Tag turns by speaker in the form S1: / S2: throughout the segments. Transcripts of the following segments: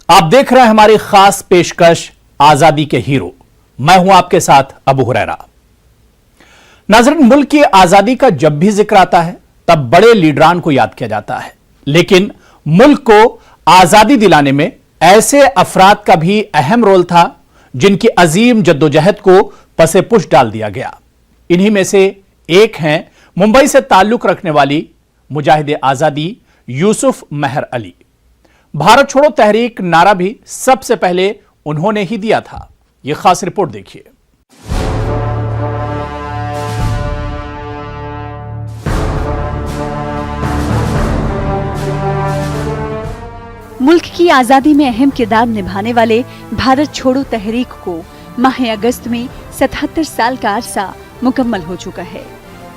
S1: آپ دیکھ رہے ہیں ہماری خاص پیشکش آزادی کے ہیرو. میں ہوں آپ کے ساتھ ابو ہریرہ. ناظرین، ملک کی آزادی کا جب بھی ذکر آتا ہے تب بڑے لیڈران کو یاد کیا جاتا ہے، لیکن ملک کو آزادی دلانے میں ایسے افراد کا بھی اہم رول تھا جن کی عظیم جدوجہد کو پس پش ڈال دیا گیا. انہی میں سے ایک ہیں ممبئی سے تعلق رکھنے والی مجاہد آزادی یوسف مہر علی. بھارت چھوڑو تحریک نعرہ بھی سب سے پہلے انہوں نے ہی دیا تھا. یہ خاص رپورٹ دیکھیے.
S2: ملک کی آزادی میں اہم کردار نبھانے والے بھارت چھوڑو تحریک کو ماہ اگست میں 77 سال کا عرصہ مکمل ہو چکا ہے.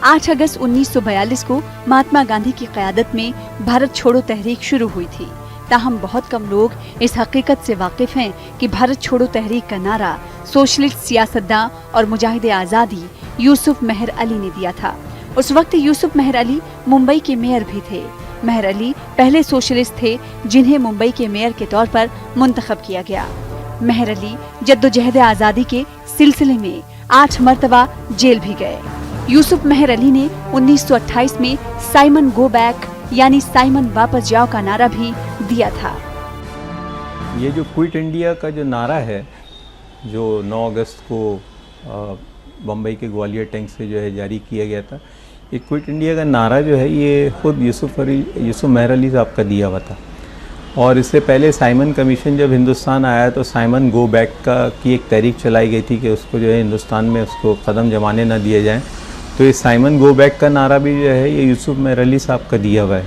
S2: 8 اگست 1942 کو مہاتما گاندھی کی قیادت میں بھارت چھوڑو تحریک شروع ہوئی تھی. تاہم بہت کم لوگ اس حقیقت سے واقف ہیں کہ بھارت چھوڑو تحریک کا نعرہ سوشلسٹ سیاستداں اور مجاہد آزادی یوسف مہر علی نے دیا تھا. اس وقت یوسف مہر علی ممبئی کے میئر بھی تھے. مہر علی پہلے سوشلسٹ تھے جنہیں ممبئی کے میئر کے طور پر منتخب کیا گیا. مہر علی جدوجہد آزادی کے سلسلے میں 8 مرتبہ جیل بھی گئے. یوسف مہر علی نے 1928 میں سائمن گو بیک یعنی سائمن واپس جاؤ کا نعرہ بھی دیا تھا.
S3: یہ جو کوئٹ انڈیا کا جو نعرہ ہے جو 9 اگست کو بمبئی کے گوالیار ٹینک سے جو ہے جاری کیا گیا تھا، یہ کوئٹ انڈیا کا نعرہ جو ہے یہ خود یوسف مہر علی صاحب کا دیا ہوا تھا. اور اس سے پہلے سائمن کمیشن جب ہندوستان آیا تو سائمن گو بیک کی ایک تحریک چلائی گئی تھی کہ اس کو جو ہے ہندوستان میں اس کو قدم جمانے نہ دیے جائیں. تو یہ سائمن گو بیک کا نعرہ بھی جو ہے یہ یوسف مہر علی صاحب کا دیا ہوا ہے.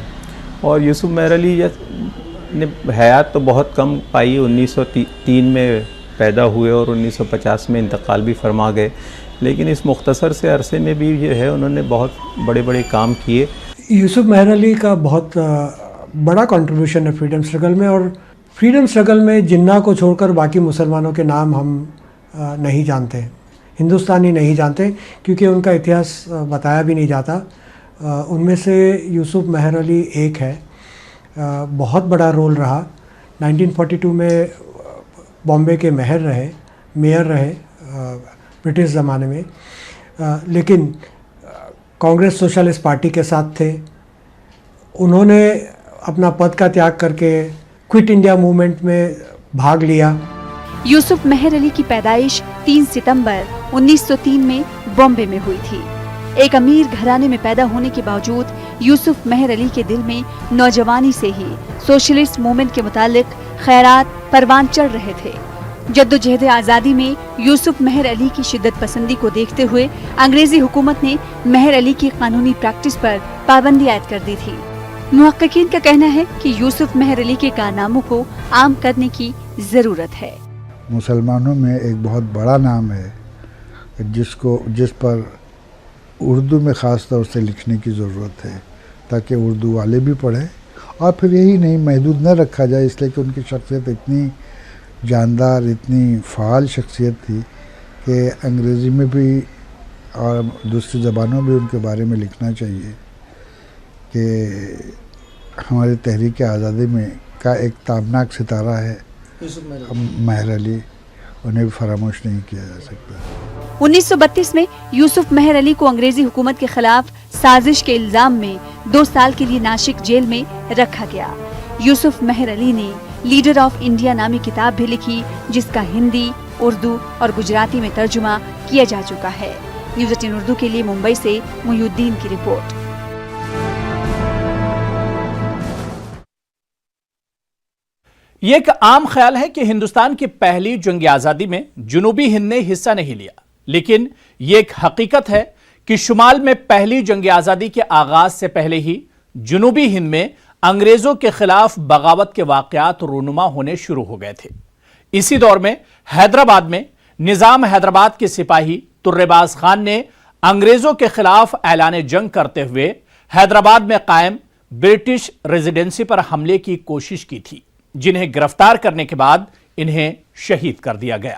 S3: اور یوسف مہر علی نے حیات تو بہت کم پائی. 1903 میں پیدا ہوئے اور 1950 میں انتقال بھی فرما گئے، لیکن اس مختصر سے عرصے میں بھی جو ہے انہوں نے بہت بڑے بڑے کام کیے.
S4: یوسف مہر علی کا بہت بڑا کنٹریبیوشن ہے فریڈم اسٹرگل میں، اور فریڈم اسٹرگل میں جناح کو چھوڑ کر باقی مسلمانوں کے نام ہم نہیں جانتے، ہندوستانی نہیں جانتے، کیونکہ ان کا اتہاس بتایا بھی نہیں جاتا. ان میں سے یوسف مہر علی ایک ہے. بہت بڑا رول رہا. 1942 میں بامبے کے میئر رہے برٹش زمانے میں، لیکن کانگریس سوشلسٹ پارٹی کے ساتھ تھے. انہوں نے اپنا پد کا تیاگ کر کے کوئٹ انڈیا موومنٹ میں بھاگ لیا.
S2: یوسف مہر علی کی پیدائش 3 ستمبر 1903 میں بامبے میں ہوئی تھی. ایک امیر گھرانے میں پیدا ہونے کے باوجود یوسف مہر علی کے دل میں نوجوانی سے ہی سوشلسٹ موومنٹ کے متعلق خیرات پروان چڑھ رہے تھے. جدوجہد آزادی میں یوسف مہر علی کی شدت پسندی کو دیکھتے ہوئے انگریزی حکومت نے مہر علی کی قانونی پریکٹس پر پابندی عائد کر دی تھی. محققین کا کہنا ہے کہ یوسف مہر علی کے کارناموں کو عام کرنے کی ضرورت ہے.
S5: مسلمانوں میں ایک بہت بڑا نام ہے جس پر اردو میں خاص طور سے لکھنے کی ضرورت ہے تاکہ اردو والے بھی پڑھیں. اور پھر یہی نہیں محدود نہ رکھا جائے، اس لیے کہ ان کی شخصیت اتنی جاندار، اتنی فعال شخصیت تھی کہ انگریزی میں بھی اور دوسری زبانوں میں ان کے بارے میں لکھنا چاہیے کہ ہماری تحریک آزادی میں کا ایک تابناک ستارہ ہے مہر علی، انہیں بھی فراموش نہیں کیا جا سکتا.
S2: 1932 میں یوسف مہر علی کو انگریزی حکومت کے خلاف سازش کے الزام میں 2 سال کے لیے ناسک جیل میں رکھا گیا. یوسف مہر علی نے لیڈر آف انڈیا نامی کتاب بھی لکھی جس کا ہندی، اردو اور گجراتی میں ترجمہ کیا جا چکا ہے. نیوز 18 اردو کے لیے ممبئی سے محی الدین کی رپورٹ.
S1: یہ ایک عام خیال ہے کہ ہندوستان کی پہلی جنگ آزادی میں جنوبی ہند نے حصہ نہیں لیا، لیکن یہ ایک حقیقت ہے کہ شمال میں پہلی جنگ آزادی کے آغاز سے پہلے ہی جنوبی ہند میں انگریزوں کے خلاف بغاوت کے واقعات رونما ہونے شروع ہو گئے تھے. اسی دور میں حیدرآباد میں نظام حیدرآباد کے سپاہی ترباز خان نے انگریزوں کے خلاف اعلان جنگ کرتے ہوئے حیدرآباد میں قائم برٹش ریزیڈنسی پر حملے کی کوشش کی تھی، جنہیں گرفتار کرنے کے بعد انہیں شہید کر دیا گیا.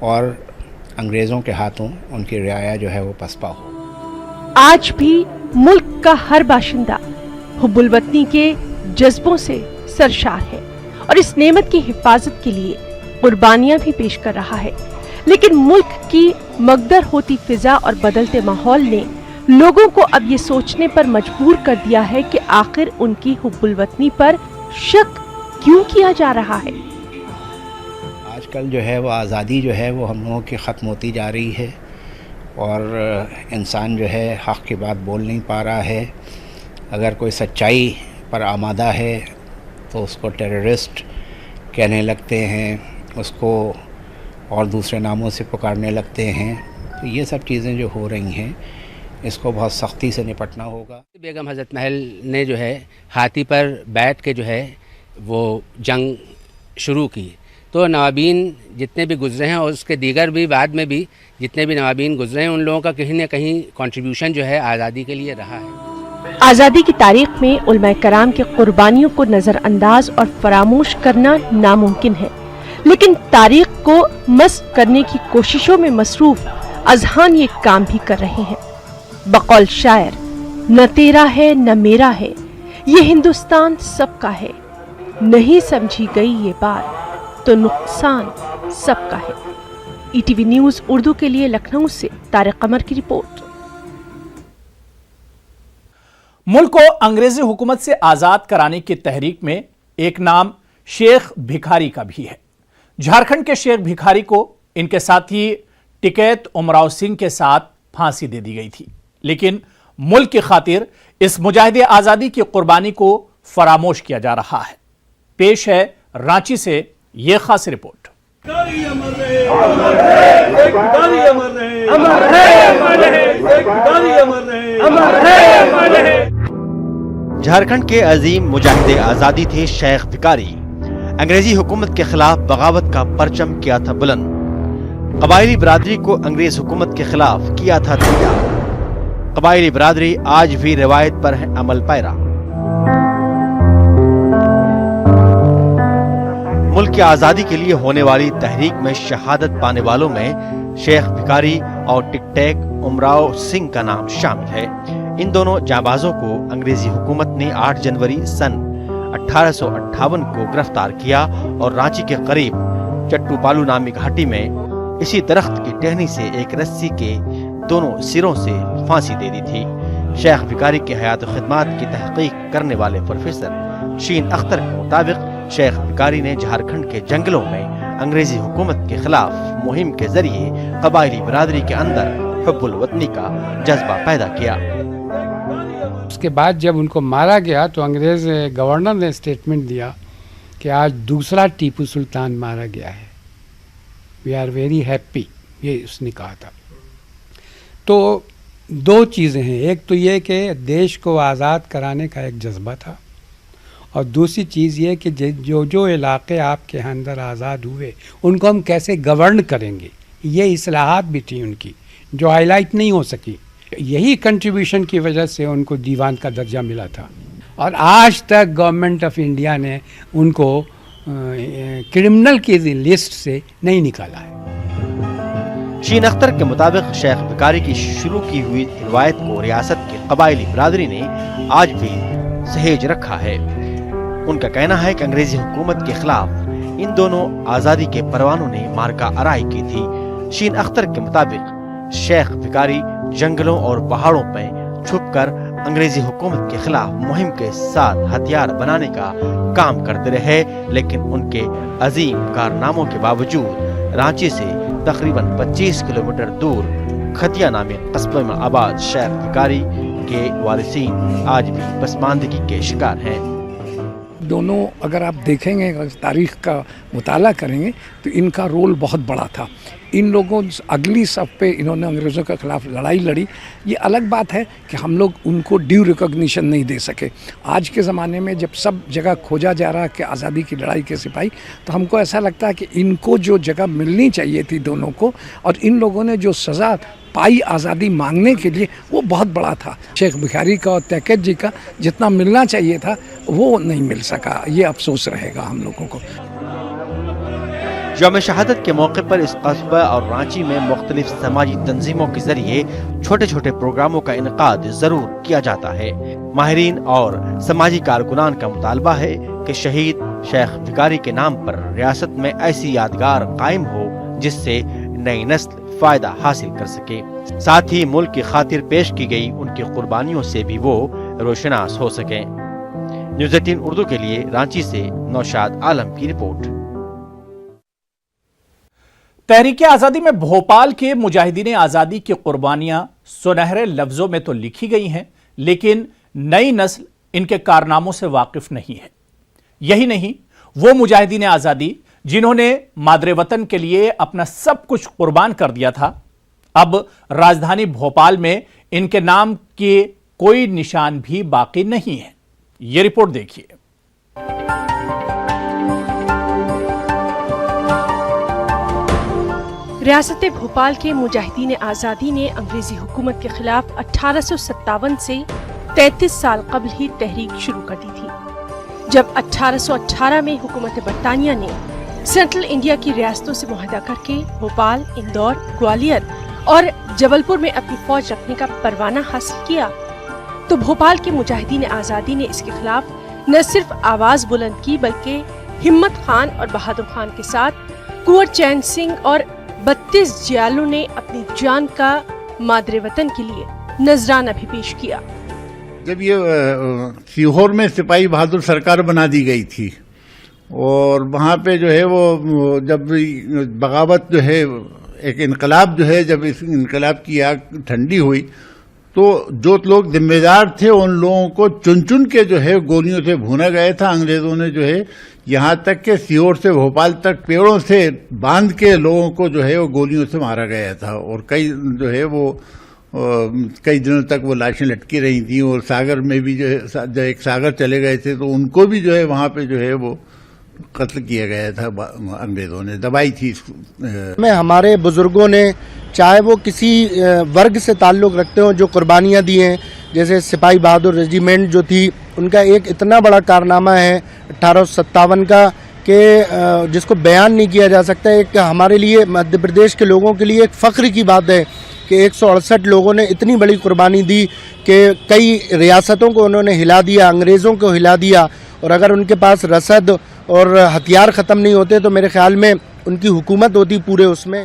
S6: اور انگریزوں کے ہاتھوں ان کی رعایا جو ہے وہ پسپا ہو۔
S7: آج بھی ملک کا ہر باشندہ حب الوطنی کے جذبوں سے سرشار ہے اور اس نعمت کی حفاظت کے لیے قربانیاں بھی پیش کر رہا ہے، لیکن ملک کی مگدر ہوتی فضا اور بدلتے ماحول نے لوگوں کو اب یہ سوچنے پر مجبور کر دیا ہے کہ آخر ان کی حب الوطنی پر شک کیوں کیا جا رہا ہے۔
S6: آج کل جو ہے وہ آزادی جو ہے وہ ہم لوگوں کی ختم ہوتی جا رہی ہے اور انسان جو ہے حق کی بات بول نہیں پا رہا ہے۔ اگر کوئی سچائی پر آمادہ ہے تو اس کو ٹیررسٹ کہنے لگتے ہیں، اس کو اور دوسرے ناموں سے پکارنے لگتے ہیں۔ تو یہ سب چیزیں جو ہو رہی ہیں اس کو بہت سختی سے نپٹنا ہوگا۔
S8: بیگم حضرت محل نے جو ہے ہاتھی پر بیٹھ کے جو ہے وہ جنگ شروع کی، تو نوابین جتنے بھی گزرے ہیں اور اس کے دیگر بھی بعد میں بھی جتنے بھی نوابین گزرے ہیں ان لوگوں کا کہیں نہ کہیں کنٹریبیوشن جو ہے آزادی کے لیے رہا ہے۔
S7: آزادی کی تاریخ میں علماء کرام کی قربانیوں کو نظر انداز اور فراموش کرنا ناممکن ہے، لیکن تاریخ کو مسخ کرنے کی کوششوں میں مصروف اذہان یہ کام بھی کر رہے ہیں۔ بقول شاعر، نہ تیرا ہے نہ میرا ہے، یہ ہندوستان سب کا ہے، نہیں سمجھی گئی یہ بات تو نقصان سب کا ہے۔ E T V news Urdu کے لیے لکھنؤ سے طارق قمر کی رپورٹ۔
S1: ملک کو انگریزی حکومت سے آزاد کرانے کی تحریک میں ایک نام شیخ بھکاری کا بھی ہے۔ جھارکھنڈ کے شیخ بھکاری کو ان کے ساتھی ٹکیت امراؤ سنگھ کے ساتھ پھانسی دے دی گئی تھی، لیکن ملک کی خاطر اس مجاہد آزادی کی قربانی کو فراموش کیا جا رہا ہے۔ پیش ہے رانچی سے یہ خاص رپورٹ۔
S9: جھارکھنڈ کے عظیم مجاہد آزادی تھے شیخ بھکاری۔ انگریزی حکومت کے خلاف بغاوت کا پرچم کیا تھا بلند، قبائلی برادری کو انگریز حکومت کے خلاف کیا تھا تیار۔ قبائلی برادری آج بھی روایت پر ہے عمل پیرا۔ ملک کی آزادی کے لیے ہونے والی تحریک میں شہادت پانے والوں میں شیخ بھکاری اور ٹک ٹیک امراؤ سنگھ کا نام شامل ہے۔ ان دونوں جانبازوں کو انگریزی حکومت نے 8 جنوری سن 1858 کو گرفتار کیا اور رانچی کے قریب چٹو پالو نامی گھاٹی میں اسی درخت کی ٹہنی سے ایک رسی کے دونوں سروں سے پھانسی دے دی تھی۔ شیخ بھکاری کی حیات و خدمات کی تحقیق کرنے والے پروفیسر شین اختر کے مطابق شیخ بھکاری نے جھارکھنڈ کے جنگلوں میں انگریزی حکومت کے خلاف مہم کے ذریعے قبائلی برادری کے اندر حب الوطنی کا جذبہ پیدا کیا۔
S10: اس کے بعد جب ان کو مارا گیا تو انگریز گورنر نے اسٹیٹمنٹ دیا کہ آج دوسرا ٹیپو سلطان مارا گیا ہے، وی آر ویری ہیپی، یہ اس نے کہا تھا۔ تو دو چیزیں ہیں، ایک تو یہ کہ دیش کو آزاد کرانے کا ایک جذبہ تھا، اور دوسری چیز یہ کہ جو علاقے آپ کے اندر آزاد ہوئے ان کو ہم کیسے گورن کریں گے، یہ اصلاحات بھی تھی ان کی جو ہائی لائٹ نہیں ہو سکی۔ یہی کنٹریبیوشن کی وجہ سے ان کو دیوان کا درجہ ملا تھا، اور آج تک گورنمنٹ آف انڈیا نے ان کو کرمنل کی لسٹ سے نہیں نکالا ہے۔
S9: شین اختر کے مطابق شیخ بھکاری کی شروع کی ہوئی روایت کو ریاست کی قبائلی برادری نے آج بھی سہیج رکھا ہے۔ ان کا کہنا ہے کہ انگریزی حکومت کے خلاف ان دونوں آزادی کے پروانوں نے مارکا آرائی کی تھی۔ شین اختر کے مطابق شیخ بھکاری جنگلوں اور پہاڑوں پہ چھپ کر انگریزی حکومت کے خلاف مہم کے ساتھ ہتھیار بنانے کا کام کرتے رہے، لیکن ان کے عظیم کارناموں کے باوجود رانچی سے تقریباً 25 کلومیٹر دور کھتیا نامی قصبے میں آباد شیخ بھکاری کے وارثین آج بھی پسماندگی کے شکار ہیں۔
S10: دونوں اگر آپ دیکھیں گے، اگر تاریخ کا مطالعہ کریں گے تو ان کا رول بہت بڑا تھا۔ ان لوگوں اگلی صف پہ انہوں نے انگریزوں کے خلاف لڑائی لڑی۔ یہ الگ بات ہے کہ ہم لوگ ان کو ڈیو ریکگنیشن نہیں دے سکے۔ آج کے زمانے میں جب سب جگہ کھوجا جا رہا ہے کہ آزادی کی لڑائی کے سپاہی، تو ہم کو ایسا لگتا ہے کہ ان کو جو جگہ ملنی چاہیے تھی دونوں کو، اور ان لوگوں نے جو سزا پائی آزادی مانگنے کے لیے، وہ بہت بڑا تھا۔ شیخ بھکاری کا اور ٹیکیت جی کا جتنا ملنا چاہیے تھا وہ نہیں مل سکا، یہ افسوس رہے گا ہم لوگوں کو۔
S9: یوم شہادت کے موقع پر اس قصبہ اور رانچی میں مختلف سماجی تنظیموں کے ذریعے چھوٹے چھوٹے پروگراموں کا انعقاد ضرور کیا جاتا ہے۔ ماہرین اور سماجی کارکنان کا مطالبہ ہے کہ شہید شیخ وقاری کے نام پر ریاست میں ایسی یادگار قائم ہو جس سے نئی نسل فائدہ حاصل کر سکے، ساتھ ہی ملک کی خاطر پیش کی گئی ان کی قربانیوں سے بھی وہ روشناس ہو سکیں۔ نیوز 18 اردو کے لیے رانچی سے نوشاد عالم کی رپورٹ۔
S1: تحریک آزادی میں بھوپال کے مجاہدین آزادی کی قربانیاں سنہرے لفظوں میں تو لکھی گئی ہیں، لیکن نئی نسل ان کے کارناموں سے واقف نہیں ہے۔ یہی نہیں، وہ مجاہدین آزادی جنہوں نے مادر وطن کے لیے اپنا سب کچھ قربان کر دیا تھا، اب راجدھانی بھوپال میں ان کے نام کے کوئی نشان بھی باقی نہیں ہے۔ یہ رپورٹ دیکھیے۔
S7: ریاست بھوپال کے مجاہدین آزادی نے انگریزی حکومت کے خلاف 1857 سے 33 سال قبل ہی تحریک شروع کر دی تھی۔ جب 1818 میں حکومت برطانیہ نے سینٹرل انڈیا کی ریاستوں سے معاہدہ کر کے بھوپال، اندور، گوالیر اور جبل پور میں اپنی فوج رکھنے کا پروانہ حاصل کیا، تو بھوپال کے مجاہدین آزادی نے اس کے خلاف نہ صرف آواز بلند کی بلکہ ہمت خان اور بہادر خان کے ساتھ کنور چین سنگھ اور 32 جیالوں نے اپنی جان کا مادر وطن کے لیے نذرانہ بھی پیش کیا۔
S11: جب یہ سیہور میں سپاہی بہادر سرکار بنا دی گئی تھی اور وہاں پہ جو ہے وہ جب بغاوت جو ہے ایک انقلاب جو ہے، جب اس انقلاب کی آگ ٹھنڈی ہوئی تو جو لوگ ذمہ دار تھے ان لوگوں کو چن چن کے جو ہے گولیوں سے بھونا گیا تھا۔ انگریزوں نے جو ہے یہاں تک کہ سیہور سے بھوپال تک پیڑوں سے باندھ کے لوگوں کو جو ہے وہ گولیوں سے مارا گیا تھا، اور کئی جو ہے وہ کئی دنوں تک وہ لاشیں لٹکی رہی تھیں، اور ساگر میں بھی جو ہے جب ایک ساگر چلے گئے تھے تو ان کو بھی جو ہے وہاں پہ جو ہے وہ قتل کیا گیا تھا، انگریزوں نے دبائی تھی۔
S12: میں ہمارے بزرگوں نے چاہے وہ کسی ورگ سے تعلق رکھتے ہوں جو قربانیاں دی ہیں، جیسے سپاہی بہادر ریجیمنٹ جو تھی ان کا ایک اتنا بڑا کارنامہ ہے 1857 کا کہ جس کو بیان نہیں کیا جا سکتا۔ ایک ہمارے لیے مدھیہ پردیش کے لوگوں کے لیے ایک فخر کی بات ہے کہ 168 لوگوں نے اتنی بڑی قربانی دی کہ کئی ریاستوں کو انہوں نے ہلا دیا، انگریزوں کو ہلا دیا، اور اگر ان کے پاس رسد اور ہتھیار ختم نہیں ہوتے تو میرے خیال میں ان کی حکومت ہوتی پورے اس میں۔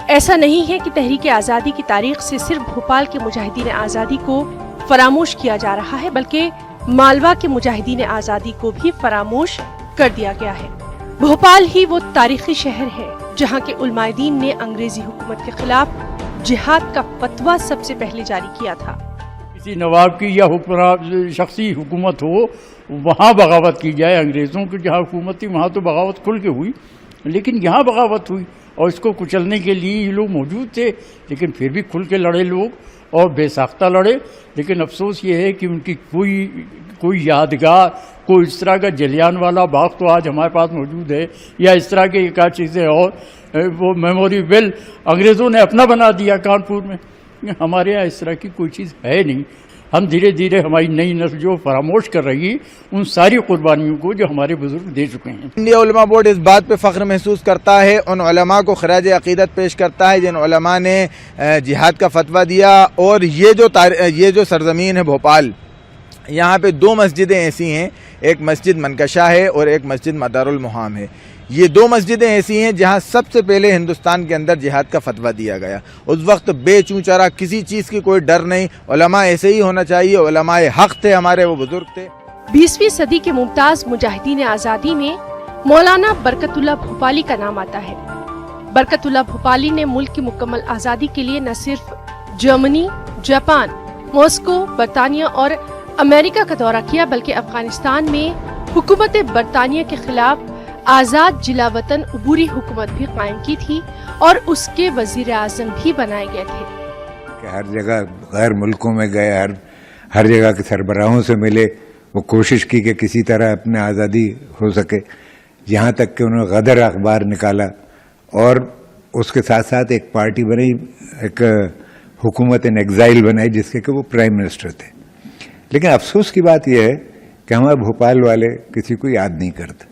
S7: ایسا نہیں ہے کہ تحریک آزادی کی تاریخ سے صرف بھوپال کے مجاہدین آزادی کو فراموش کیا جا رہا ہے، بلکہ مالوا کے مجاہدین آزادی کو بھی فراموش کر دیا گیا ہے۔ بھوپال ہی وہ تاریخی شہر ہے جہاں کے علماء دین نے انگریزی حکومت کے خلاف جہاد کا فتویٰ سب سے پہلے جاری کیا تھا۔
S13: کسی نواب کی یا شخصی حکومت ہو وہاں بغاوت کی جائے، انگریزوں کی جہاں حکومت تھی وہاں تو بغاوت کھل کے ہوئی، لیکن یہاں بغاوت ہوئی اور اس کو کچلنے کے لیے یہ لوگ موجود تھے، لیکن پھر بھی کھل کے لڑے لوگ اور بے ساختہ لڑے۔ لیکن افسوس یہ ہے کہ ان کی کوئی یادگار، کوئی اس طرح کا جلیان والا باغ تو آج ہمارے پاس موجود ہے، یا اس طرح کے ایک آدھ چیزیں اور وہ میموری ویل انگریزوں نے اپنا بنا دیا کانپور میں۔ ہمارے یہاں اس طرح کی کوئی چیز ہے نہیں۔ ہم دھیرے دھیرے ہماری نئی نسل جو فراموش کر رہی ہے ان ساری قربانیوں کو جو ہمارے بزرگ دے چکے ہیں۔
S14: انڈیا علماء بورڈ اس بات پہ فخر محسوس کرتا ہے، ان علماء کو خراج عقیدت پیش کرتا ہے جن علماء نے جہاد کا فتویٰ دیا، اور یہ جو سرزمین ہے بھوپال، یہاں پہ 2 مسجدیں ایسی ہیں، ایک مسجد منکشا ہے اور ایک مسجد مدار المحام ہے۔ یہ 2 مسجدیں ایسی ہیں جہاں سب سے پہلے ہندوستان کے اندر جہاد کا فتویٰ دیا گیا۔ اس وقت بے چونچرا کسی چیز کی کوئی ڈر نہیں، علماء ایسے ہی ہونا چاہیے، علماء حق تھے ہمارے، وہ بزرگ تھے۔
S7: 20ویں صدی کے ممتاز مجاہدین آزادی میں مولانا برکت اللہ بھوپالی کا نام آتا ہے۔ برکت اللہ بھوپالی نے ملک کی مکمل آزادی کے لیے نہ صرف جرمنی، جاپان، ماسکو، برطانیہ اور امریکہ کا دورہ کیا بلکہ افغانستان میں حکومت برطانیہ کے خلاف آزاد جلا وطن عبوری حکومت بھی قائم کی تھی اور اس کے وزیر اعظم بھی بنائے گئے تھے۔
S15: کہ ہر جگہ غیر ملکوں میں گئے، ہر جگہ کے سربراہوں سے ملے، وہ کوشش کی کہ کسی طرح اپنے آزادی ہو سکے، یہاں تک کہ انہوں نے غدر اخبار نکالا، اور اس کے ساتھ ساتھ ایک پارٹی بنائی، ایک حکومت ان ایگزائل بنائی جس کے کہ وہ پرائم منسٹر تھے۔ لیکن افسوس کی بات یہ ہے کہ ہمارے بھوپال والے کسی کو یاد نہیں کرتے۔